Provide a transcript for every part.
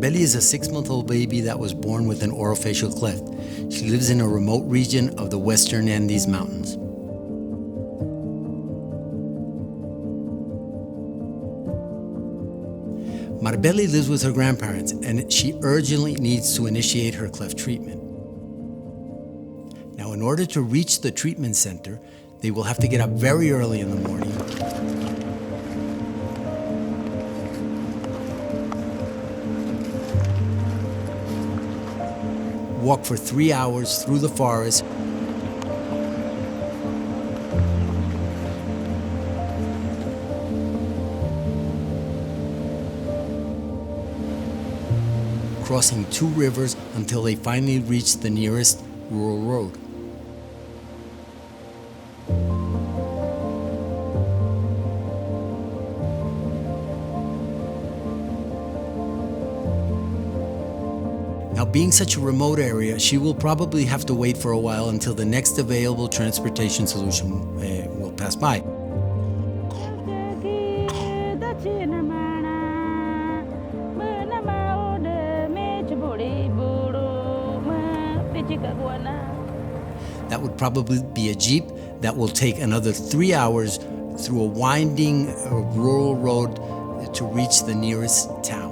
Marbelli is a 6-month-old baby that was born with an orofacial cleft. She lives in a remote region of the western Andes Mountains. Marbelli lives with her grandparents, and she urgently needs to initiate her cleft treatment. Now, in order to reach the treatment center, they will have to get up very early in the morning, walk for 3 hours through the forest, crossing 2 rivers until they finally reach the nearest rural road. Now, being such a remote area, she will probably have to wait for a while until the next available transportation solution will pass by. That would probably be a Jeep that will take another 3 hours through a winding rural road to reach the nearest town.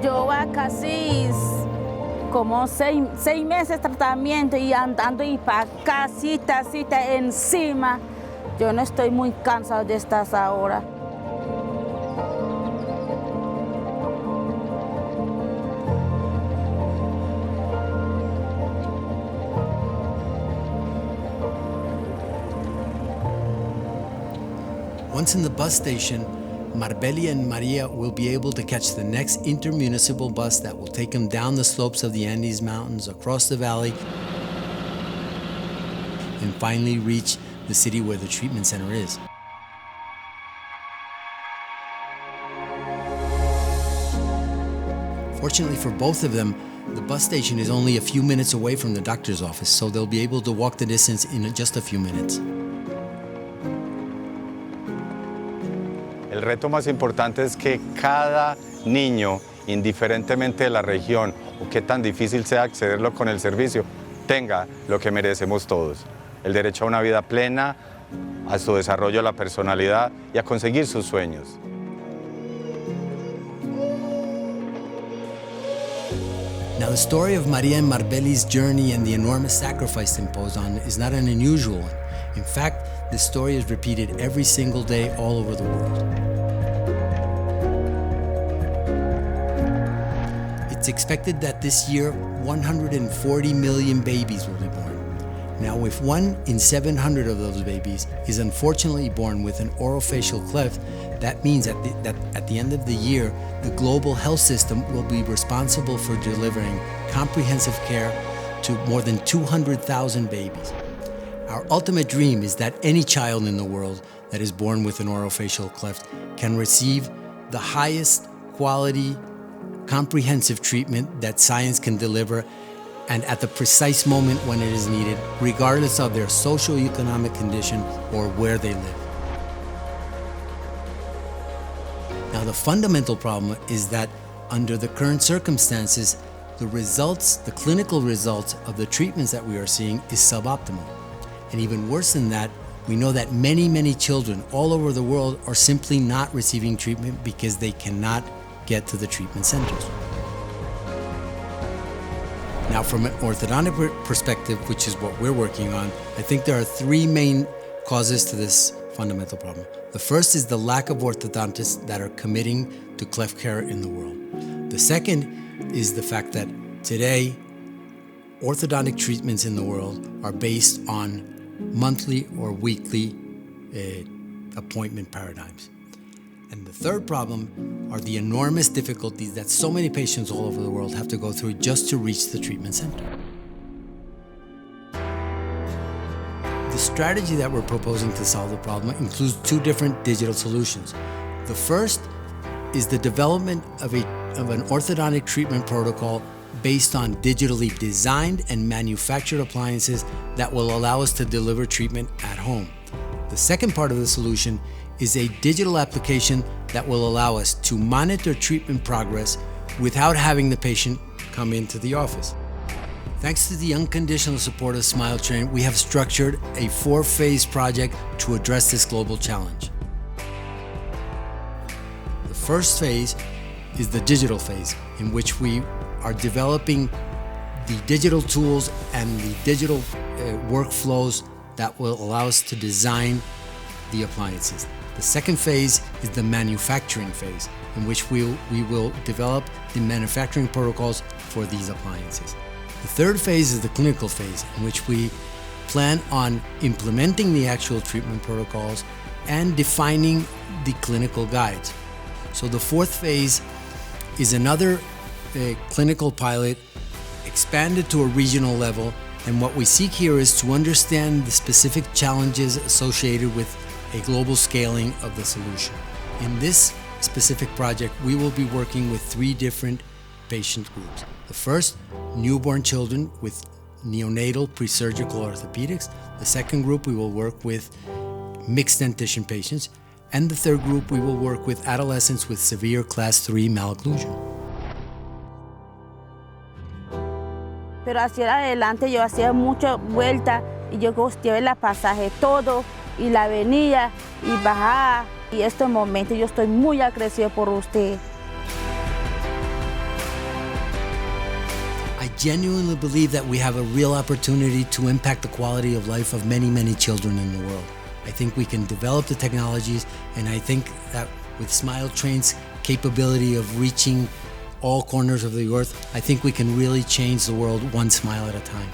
Yo va casi como seis meses tratamiento y andando y para casita encima. Yo no estoy muy cansado de estas ahora. Once in the bus station, Marbelli and Maria will be able to catch the next intermunicipal bus that will take them down the slopes of the Andes Mountains, across the valley, and finally reach the city where the treatment center is. Fortunately for both of them, the bus station is only a few minutes away from the doctor's office, so they'll be able to walk the distance in just a few minutes. El reto más importante es que cada niño, indiferentemente de la región o qué tan difícil sea accederlo con el servicio, tenga lo que merecemos todos: el derecho a una vida plena, a su desarrollo de la personalidad y a conseguir sus sueños. Now, the story of Maria and Marbelli's journey and the enormous sacrifice imposed on is not an unusual one. In fact, this story is repeated every single day all over the world. It's expected that this year, 140 million babies will be born. Now, if 1 in 700 of those babies is unfortunately born with an orofacial cleft, that means that at the end of the year, the global health system will be responsible for delivering comprehensive care to more than 200,000 babies. Our ultimate dream is that any child in the world that is born with an orofacial cleft can receive the highest quality, comprehensive treatment that science can deliver, and at the precise moment when it is needed, regardless of their socioeconomic condition or where they live. Now, the fundamental problem is that under the current circumstances, the clinical results of the treatments that we are seeing is suboptimal. And even worse than that, we know that many, many children all over the world are simply not receiving treatment because they cannot get to the treatment centers. Now, from an orthodontic perspective, which is what we're working on, I think there are 3 main causes to this fundamental problem. The first is the lack of orthodontists that are committing to cleft care in the world. The second is the fact that today, orthodontic treatments in the world are based on monthly or weekly appointment paradigms. And the third problem are the enormous difficulties that so many patients all over the world have to go through just to reach the treatment center. strategy that we're proposing to solve the problem includes two different digital solutions. The first is the development of an orthodontic treatment protocol based on digitally designed and manufactured appliances that will allow us to deliver treatment at home. The second part of the solution is a digital application that will allow us to monitor treatment progress without having the patient come into the office. Thanks to the unconditional support of Smiletrain, we have structured a 4-phase project to address this global challenge. The first phase is the digital phase, in which we are developing the digital tools and the digital workflows that will allow us to design the appliances. The second phase is the manufacturing phase, in which we will develop the manufacturing protocols for these appliances. The third phase is the clinical phase, in which we plan on implementing the actual treatment protocols and defining the clinical guides. So the fourth phase is another clinical pilot expanded to a regional level, and what we seek here is to understand the specific challenges associated with a global scaling of the solution. In this specific project, we will be working with 3 different patient groups. The first, newborn children with neonatal presurgical orthopedics. The second group, we will work with mixed dentition patients. And the third group, we will work with adolescents with severe class 3 malocclusion. Pero hacia adelante yo hacía mucha vuelta y yo costeaba el pasaje todo y la venía y bajaba. Y en este momento yo estoy muy agradecido por usted. I genuinely believe that we have a real opportunity to impact the quality of life of many, many children in the world. I think we can develop the technologies, and I think that with Smiletrain's capability of reaching all corners of the earth, I think we can really change the world one smile at a time.